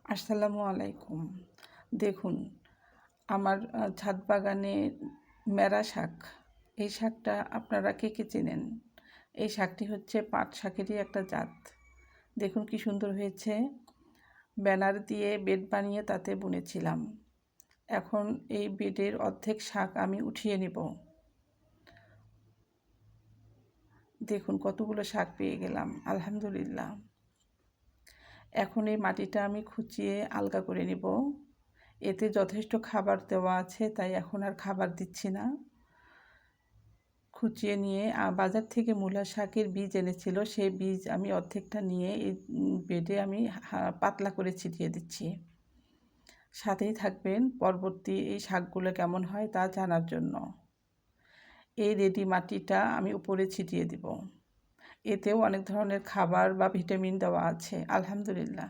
আসসালামু আলাইকুম। দেখুন, আমার ছাদ বাগানে মেরা শাক, এই শাকটা আপনারা কে কে চেনেন? এই শাকটি হচ্ছে পাট শাকেরই একটা জাত। দেখুন কি সুন্দর হয়েছে। ব্যানার দিয়ে বেড বানিয়ে তাতে বুনেছিলাম। এখন এই বেডের অর্ধেক শাক আমি উঠিয়ে নেব। দেখুন কতগুলো শাক পেয়ে গেলাম, আলহামদুলিল্লাহ। এখন এই মাটিটা আমি খুঁচিয়ে আলগা করে নেব। এতে যথেষ্ট খাবার দেওয়া আছে, তাই এখন আর খাবার দিচ্ছি না। খুঁচিয়ে নিয়ে বাজার থেকে মূলা শাকের বীজ এনেছিল, সেই বীজ আমি অর্ধেকটা নিয়ে এই বেডে আমি পাতলা করে ছিটিয়ে দিচ্ছি। সাথেই থাকবেন পরবর্তী এই শাকগুলো কেমন হয় তা জানার জন্য। এই রেডি মাটিটা আমি উপরে ছিটিয়ে দিব। এতেও অনেক ধরনের খাবার বা ভিটামিন দেওয়া আছে, আলহামদুলিল্লাহ।